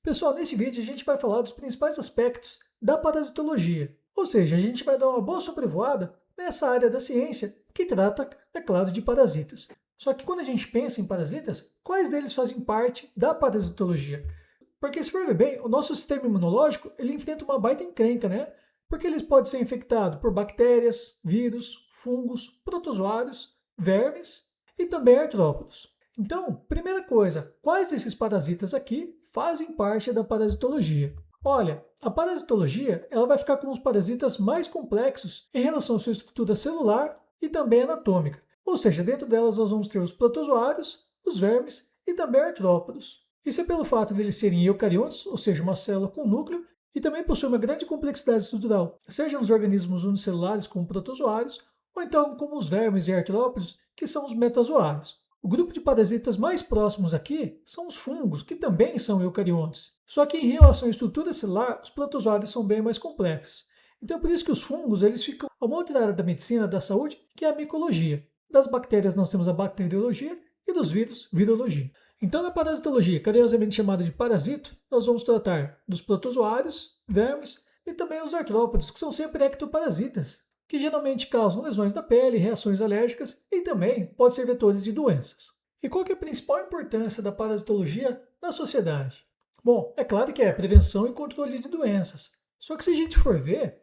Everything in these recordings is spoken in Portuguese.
Pessoal, nesse vídeo a gente vai falar dos principais aspectos da parasitologia, ou seja, a gente vai dar uma boa sobrevoada nessa área da ciência que trata, é claro, de parasitas. Só que quando a gente pensa em parasitas, quais deles fazem parte da parasitologia? Porque se for ver bem, o nosso sistema imunológico ele enfrenta uma baita encrenca, né? Porque ele pode ser infectado por bactérias, vírus, fungos, protozoários, vermes e também artrópodos. Então, primeira coisa, quais desses parasitas aqui fazem parte da parasitologia? Olha, a parasitologia ela vai ficar com os parasitas mais complexos em relação à sua estrutura celular e também anatômica. Ou seja, dentro delas nós vamos ter os protozoários, os vermes e também artrópodos. Isso é pelo fato de eles serem eucariontes, ou seja, uma célula com núcleo, e também possuem uma grande complexidade estrutural, seja nos organismos unicelulares como protozoários, ou então como os vermes e artrópodes, que são os metazoários. O grupo de parasitas mais próximos aqui são os fungos, que também são eucariontes. Só que em relação à estrutura celular, os protozoários são bem mais complexos. Então é por isso que os fungos eles ficam a uma outra área da medicina, da saúde, que é a micologia. Das bactérias nós temos a bacteriologia e dos vírus, virologia. Então na parasitologia, carinhosamente chamada de parasito, nós vamos tratar dos protozoários, vermes e também os artrópodes, que são sempre ectoparasitas, que geralmente causam lesões da pele, reações alérgicas e também podem ser vetores de doenças. E qual que é a principal importância da parasitologia na sociedade? Bom, é claro que é a prevenção e controle de doenças. Só que se a gente for ver,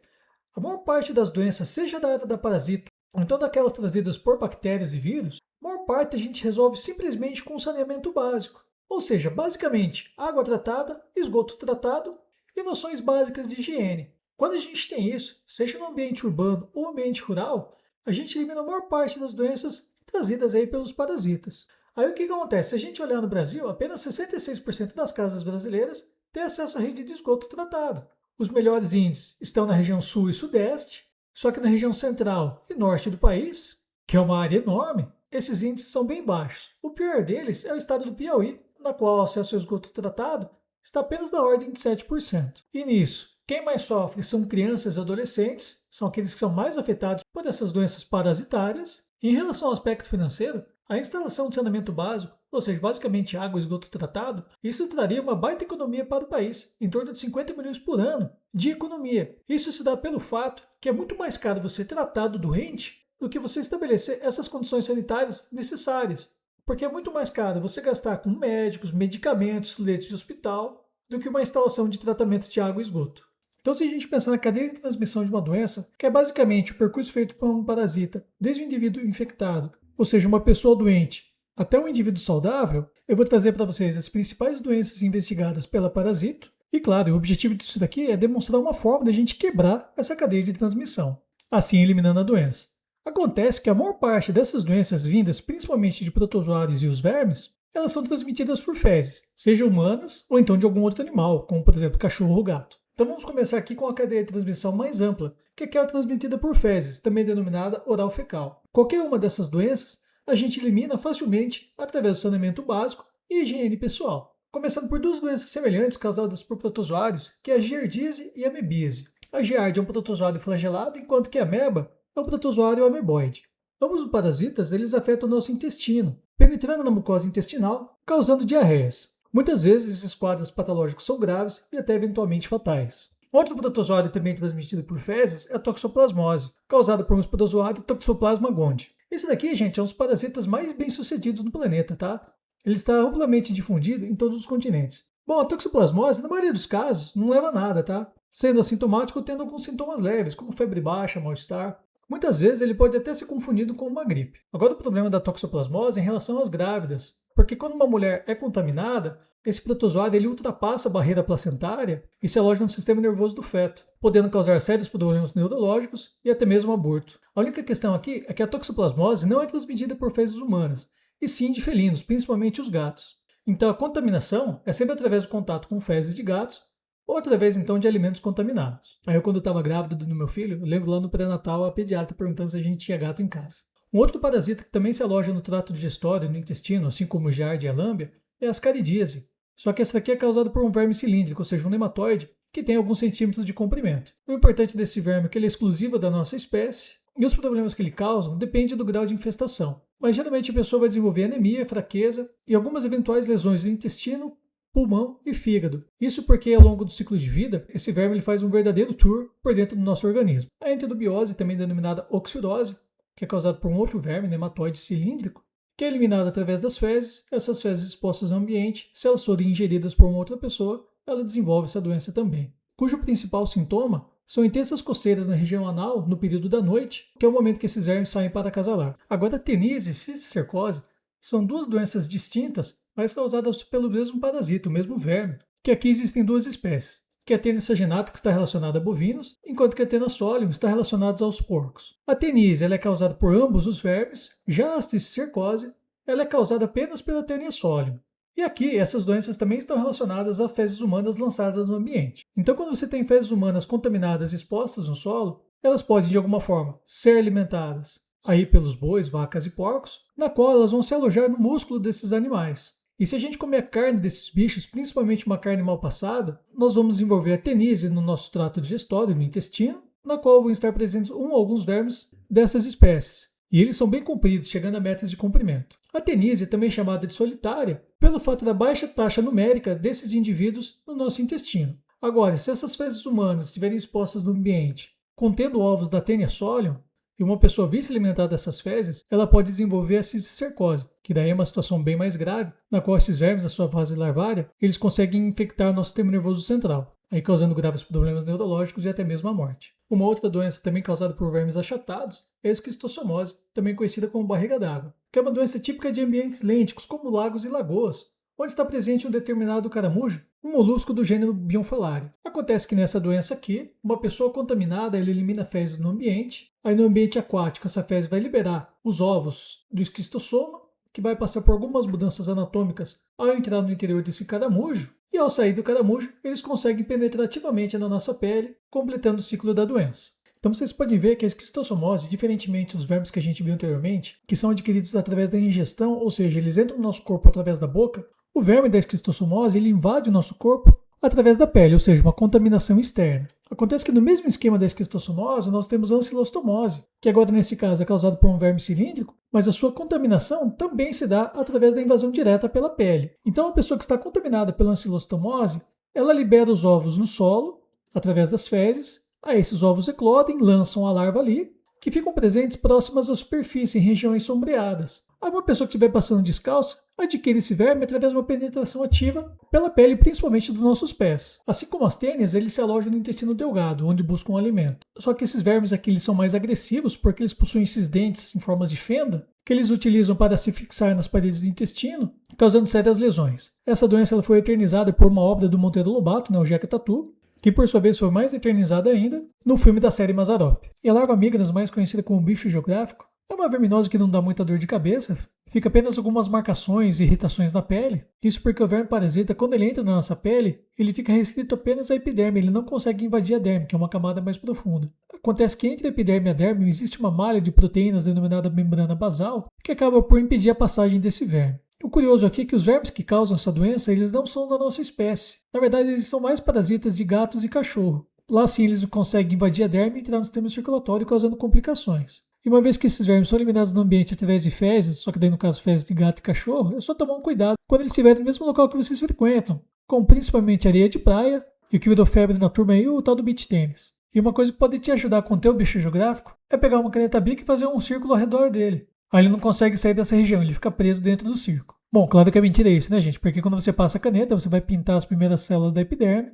a maior parte das doenças, seja da área da parasito, ou então daquelas trazidas por bactérias e vírus, a maior parte a gente resolve simplesmente com saneamento básico. Ou seja, basicamente, água tratada, esgoto tratado e noções básicas de higiene. Quando a gente tem isso, seja no ambiente urbano ou ambiente rural, a gente elimina a maior parte das doenças trazidas aí pelos parasitas. Aí o que acontece? Se a gente olhar no Brasil, apenas 66% das casas brasileiras têm acesso à rede de esgoto tratado. Os melhores índices estão na região sul e sudeste, só que na região central e norte do país, que é uma área enorme, esses índices são bem baixos. O pior deles é o estado do Piauí, na qual o acesso ao esgoto tratado está apenas na ordem de 7%. E nisso, quem mais sofre são crianças e adolescentes, são aqueles que são mais afetados por essas doenças parasitárias. E em relação ao aspecto financeiro, a instalação de saneamento básico, ou seja, basicamente água e esgoto tratado, isso traria uma baita economia para o país, em torno de 50 milhões por ano de economia. Isso se dá pelo fato que é muito mais caro você tratar do doente do que você estabelecer essas condições sanitárias necessárias. Porque é muito mais caro você gastar com médicos, medicamentos, leitos de hospital, do que uma instalação de tratamento de água e esgoto. Então, se a gente pensar na cadeia de transmissão de uma doença, que é basicamente o percurso feito por um parasita, desde o indivíduo infectado, ou seja, uma pessoa doente, até um indivíduo saudável, eu vou trazer para vocês as principais doenças investigadas pela parasito. E claro, o objetivo disso daqui é demonstrar uma forma de a gente quebrar essa cadeia de transmissão, assim eliminando a doença. Acontece que a maior parte dessas doenças vindas principalmente de protozoários e os vermes, elas são transmitidas por fezes, seja humanas ou então de algum outro animal, como por exemplo cachorro ou gato. Então vamos começar aqui com a cadeia de transmissão mais ampla, que é aquela transmitida por fezes, também denominada oral-fecal. Qualquer uma dessas doenças a gente elimina facilmente através do saneamento básico e higiene pessoal. Começando por duas doenças semelhantes causadas por protozoários, que é a giardíase e a amebíase. A giardia é um protozoário flagelado, enquanto que a ameba é um protozoário ameboide. Ambos os parasitas eles afetam o nosso intestino, penetrando na mucosa intestinal, causando diarreias. Muitas vezes esses quadros patológicos são graves e até eventualmente fatais. Outro protozoário também transmitido por fezes é a toxoplasmose, causada por um protozoário Toxoplasma gondii. Esse daqui, gente, é um dos parasitas mais bem-sucedidos no planeta, tá? Ele está amplamente difundido em todos os continentes. Bom, a toxoplasmose, na maioria dos casos, não leva a nada, tá? Sendo assintomático ou tendo alguns sintomas leves, como febre baixa, mal-estar. Muitas vezes ele pode até ser confundido com uma gripe. Agora o problema da toxoplasmose é em relação às grávidas, porque quando uma mulher é contaminada, esse protozoário ele ultrapassa a barreira placentária e se aloja no sistema nervoso do feto, podendo causar sérios problemas neurológicos e até mesmo aborto. A única questão aqui é que a toxoplasmose não é transmitida por fezes humanas, e sim de felinos, principalmente os gatos. Então a contaminação é sempre através do contato com fezes de gatos ou através então de alimentos contaminados. Aí eu, quando eu estava grávida do meu filho, eu lembro lá no pré-natal a pediatra perguntando se a gente tinha gato em casa. Um outro parasita que também se aloja no trato digestório e no intestino, assim como o giardia e a lâmbia, é a ascaridíase. Só que essa aqui é causada por um verme cilíndrico, ou seja, um nematóide, que tem alguns centímetros de comprimento. O importante desse verme é que ele é exclusivo da nossa espécie, e os problemas que ele causa dependem do grau de infestação. Mas geralmente a pessoa vai desenvolver anemia, fraqueza e algumas eventuais lesões do intestino pulmão e fígado. Isso porque ao longo do ciclo de vida, esse verme ele faz um verdadeiro tour por dentro do nosso organismo. A enterobiose, também denominada oxidose, que é causada por um outro verme, nematóide cilíndrico, que é eliminado através das fezes. Essas fezes expostas no ambiente, se elas forem ingeridas por uma outra pessoa, ela desenvolve essa doença também, cujo principal sintoma são intensas coceiras na região anal no período da noite, que é o momento que esses vermes saem para acasalar. Agora, a teníase e cisticercose são duas doenças distintas, mas causadas pelo mesmo parasita, o mesmo verme, que aqui existem duas espécies, que é a Tênis saginata, que está relacionada a bovinos, enquanto que a Tênis solium está relacionada aos porcos. A teníase ela é causada por ambos os vermes, já a cisticercose ela é causada apenas pela Tênis solium. E aqui, essas doenças também estão relacionadas a fezes humanas lançadas no ambiente. Então, quando você tem fezes humanas contaminadas e expostas no solo, elas podem, de alguma forma, ser alimentadas aí pelos bois, vacas e porcos, na qual elas vão se alojar no músculo desses animais. E se a gente comer a carne desses bichos, principalmente uma carne mal passada, nós vamos desenvolver a teníase no nosso trato digestório, no intestino, na qual vão estar presentes um ou alguns vermes dessas espécies. E eles são bem compridos, chegando a metros de comprimento. A teníase é também chamada de solitária, pelo fato da baixa taxa numérica desses indivíduos no nosso intestino. Agora, se essas fezes humanas estiverem expostas no ambiente, contendo ovos da Tênis solium, e uma pessoa vir se alimentar dessas fezes, ela pode desenvolver a cisticercose, que daí é uma situação bem mais grave, na qual esses vermes, na sua fase larvária, eles conseguem infectar o nosso sistema nervoso central, aí causando graves problemas neurológicos e até mesmo a morte. Uma outra doença também causada por vermes achatados é a esquistossomose, também conhecida como barriga d'água, que é uma doença típica de ambientes lênticos como lagos e lagoas, onde está presente um determinado caramujo, um molusco do gênero Bionfalaria. Acontece que nessa doença aqui, uma pessoa contaminada ela elimina fezes no ambiente, aí no ambiente aquático essa fezes vai liberar os ovos do esquistossoma, que vai passar por algumas mudanças anatômicas ao entrar no interior desse caramujo, e ao sair do caramujo, eles conseguem penetrar ativamente na nossa pele, completando o ciclo da doença. Então vocês podem ver que a esquistossomose, diferentemente dos vermes que a gente viu anteriormente, que são adquiridos através da ingestão, ou seja, eles entram no nosso corpo através da boca, o verme da esquistossomose ele invade o nosso corpo através da pele, ou seja, uma contaminação externa. Acontece que no mesmo esquema da esquistossomose, nós temos a ancilostomose, que agora nesse caso é causada por um verme cilíndrico, mas a sua contaminação também se dá através da invasão direta pela pele. Então a pessoa que está contaminada pela ancilostomose, ela libera os ovos no solo, através das fezes, aí esses ovos eclodem, lançam a larva ali, que ficam presentes próximas à superfície, em regiões sombreadas. Aí uma pessoa que estiver passando descalça adquire esse verme através de uma penetração ativa pela pele, principalmente dos nossos pés. Assim como as tênias, eles se alojam no intestino delgado, onde buscam alimento. Só que esses vermes aqui eles são mais agressivos porque eles possuem esses dentes em formas de fenda que eles utilizam para se fixar nas paredes do intestino, causando sérias lesões. Essa doença ela foi eternizada por uma obra do Monteiro Lobato, o Jeca Tatu, que por sua vez foi mais eternizada ainda no filme da série Mazzaropi. E a larva migras, mais conhecida como bicho geográfico, é uma verminose que não dá muita dor de cabeça, fica apenas algumas marcações e irritações na pele. Isso porque o verme parasita, quando ele entra na nossa pele, ele fica restrito apenas à epiderme, ele não consegue invadir a derme, que é uma camada mais profunda. Acontece que entre a epiderme e a derme existe uma malha de proteínas denominada membrana basal, que acaba por impedir a passagem desse verme. O curioso aqui é que os vermes que causam essa doença, eles não são da nossa espécie. Na verdade, eles são mais parasitas de gatos e cachorro. Lá sim eles conseguem invadir a derme e entrar no sistema circulatório, causando complicações. E uma vez que esses vermes são eliminados no ambiente através de fezes, só que daí no caso fezes de gato e cachorro, é só tomar um cuidado quando eles estiverem no mesmo local que vocês frequentam, como principalmente areia de praia, e o que virou febre na turma aí, o tal do beach tênis. E uma coisa que pode te ajudar a conter o bicho geográfico é pegar uma caneta Bic e fazer um círculo ao redor dele. Aí ele não consegue sair dessa região, ele fica preso dentro do círculo. Bom, claro que é mentira isso, né, gente? Porque quando você passa a caneta, você vai pintar as primeiras células da epiderme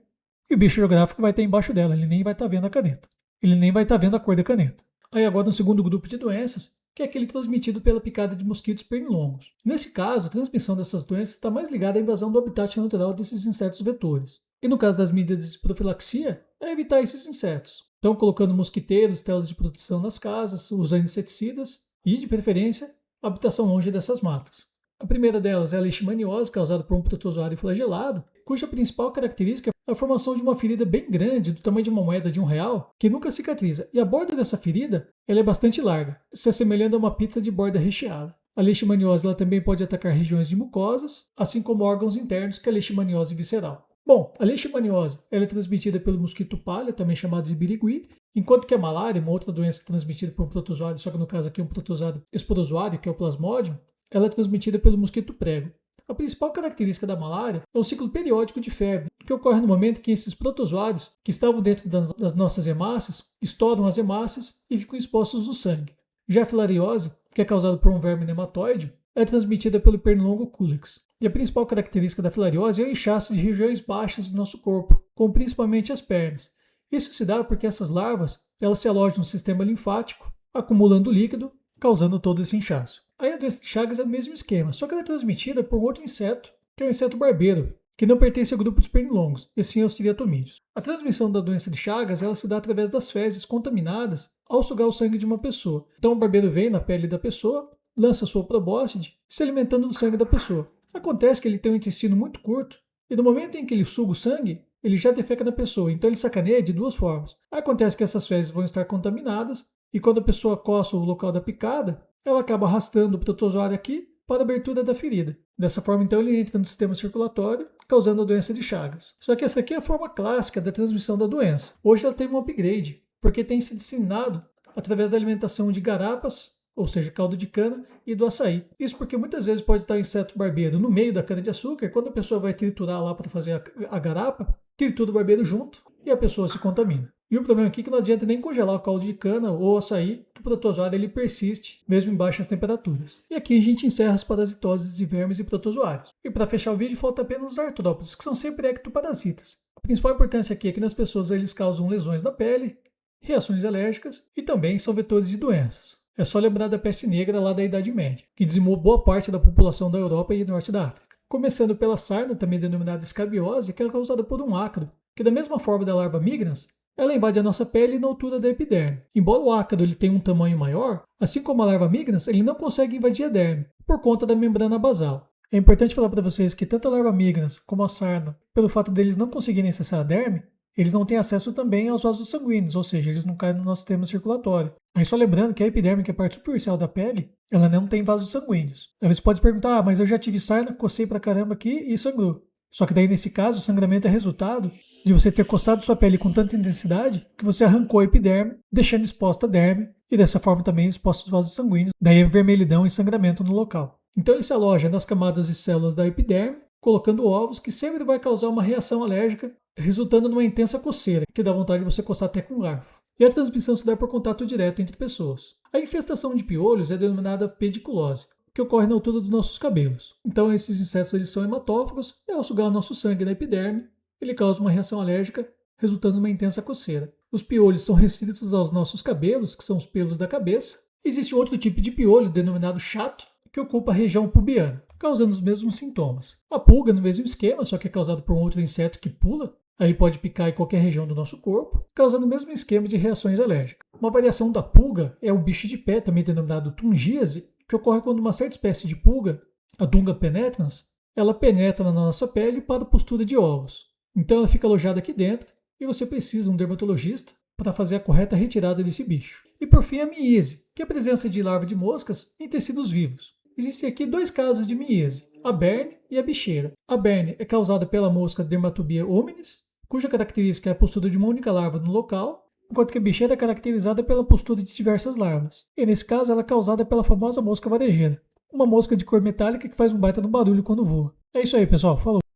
e o bicho geográfico vai estar embaixo dela, ele nem vai estar vendo a caneta. Ele nem vai estar vendo a cor da caneta. Aí agora um segundo grupo de doenças, que é aquele transmitido pela picada de mosquitos pernilongos. Nesse caso, a transmissão dessas doenças está mais ligada à invasão do habitat natural desses insetos vetores. E no caso das medidas de profilaxia, é evitar esses insetos. Então, colocando mosquiteiros, telas de proteção nas casas, usando inseticidas e, de preferência, habitação longe dessas matas. A primeira delas é a leishmaniose, causada por um protozoário flagelado, cuja principal característica é a formação de uma ferida bem grande, do tamanho de uma moeda de R$1, que nunca cicatriza. E a borda dessa ferida ela é bastante larga, se assemelhando a uma pizza de borda recheada. A leishmaniose ela também pode atacar regiões de mucosas, assim como órgãos internos, que é a leishmaniose visceral. Bom, a leishmaniose ela é transmitida pelo mosquito palha, também chamado de birigui, enquanto que a malária, uma outra doença transmitida por um protozoário, só que no caso aqui um protozoário esporozoário, que é o plasmodium, ela é transmitida pelo mosquito prego. A principal característica da malária é o ciclo periódico de febre, que ocorre no momento em que esses protozoários, que estavam dentro das nossas hemácias, estouram as hemácias e ficam expostos no sangue. Já a filariose, que é causada por um verme nematóide, é transmitida pelo pernilongo culex. E a principal característica da filariose é o inchaço de regiões baixas do nosso corpo, como principalmente as pernas. Isso se dá porque essas larvas elas se alojam no sistema linfático, acumulando líquido, causando todo esse inchaço. Aí a doença de Chagas é o mesmo esquema, só que ela é transmitida por um outro inseto, que é o inseto barbeiro, que não pertence ao grupo dos pernilongos, e sim aos triatomídeos. A transmissão da doença de Chagas ela se dá através das fezes contaminadas ao sugar o sangue de uma pessoa. Então o barbeiro vem na pele da pessoa, lança sua probóscide, se alimentando do sangue da pessoa. Acontece que ele tem um intestino muito curto, e no momento em que ele suga o sangue, ele já defeca na pessoa, então ele sacaneia de duas formas. Acontece que essas fezes vão estar contaminadas, e quando a pessoa coça o local da picada, ela acaba arrastando o protozoário aqui para a abertura da ferida. Dessa forma, então, ele entra no sistema circulatório, causando a doença de Chagas. Só que essa aqui é a forma clássica da transmissão da doença. Hoje ela teve um upgrade, porque tem se disseminado através da alimentação de garapas, ou seja, caldo de cana, e do açaí. Isso porque muitas vezes pode estar o inseto barbeiro no meio da cana-de-açúcar, quando a pessoa vai triturar lá para fazer a garapa, tritura o barbeiro junto e a pessoa se contamina. E o problema aqui é que não adianta nem congelar o caldo de cana ou açaí, que o protozoário ele persiste, mesmo em baixas temperaturas. E aqui a gente encerra as parasitoses de vermes e protozoários. E para fechar o vídeo, falta apenas os artrópodes, que são sempre ectoparasitas. A principal importância aqui é que nas pessoas eles causam lesões na pele, reações alérgicas e também são vetores de doenças. É só lembrar da peste negra lá da Idade Média, que dizimou boa parte da população da Europa e norte da África. Começando pela sarna, também denominada escabiose, que é causada por um ácaro, que da mesma forma da larva migrans, ela invade a nossa pele na altura da epiderme. Embora o ácaro ele tenha um tamanho maior, assim como a larva migrans, ele não consegue invadir a derme, por conta da membrana basal. É importante falar para vocês que tanto a larva migrans como a sarna, pelo fato deles não conseguirem acessar a derme, eles não têm acesso também aos vasos sanguíneos, ou seja, eles não caem no nosso sistema circulatório. Aí só lembrando que a epiderme, que é a parte superficial da pele, ela não tem vasos sanguíneos. Aí você pode perguntar, mas eu já tive sarna, cocei pra caramba aqui e sangrou. Só que daí nesse caso o sangramento é resultado de você ter coçado sua pele com tanta intensidade que você arrancou a epiderme, deixando exposta a derme e dessa forma também expostos os vasos sanguíneos, daí vermelhidão e sangramento no local. Então ele se aloja nas camadas e células da epiderme, colocando ovos que sempre vai causar uma reação alérgica, resultando numa intensa coceira, que dá vontade de você coçar até com garfo. E a transmissão se dá por contato direto entre pessoas. A infestação de piolhos é denominada pediculose, que ocorre na altura dos nossos cabelos. Então esses insetos eles são hematófagos e ao sugar o nosso sangue na epiderme, ele causa uma reação alérgica, resultando numa intensa coceira. Os piolhos são restritos aos nossos cabelos, que são os pelos da cabeça. Existe outro tipo de piolho, denominado chato, que ocupa a região pubiana, causando os mesmos sintomas. A pulga no mesmo esquema, só que é causado por um outro inseto que pula, aí pode picar em qualquer região do nosso corpo, causando o mesmo esquema de reações alérgicas. Uma variação da pulga é o bicho de pé, também denominado tungíase, que ocorre quando uma certa espécie de pulga, a Dunga penetrans, ela penetra na nossa pele para a postura de ovos. Então ela fica alojada aqui dentro e você precisa de um dermatologista para fazer a correta retirada desse bicho. E por fim a miíase, que é a presença de larva de moscas em tecidos vivos. Existem aqui dois casos de miíase, a berne e a bicheira. A berne é causada pela mosca Dermatobia hominis, cuja característica é a postura de uma única larva no local, enquanto que a bicheira é caracterizada pela postura de diversas larvas. E nesse caso ela é causada pela famosa mosca varejeira, uma mosca de cor metálica que faz um baita no barulho quando voa. É isso aí, pessoal. Falou!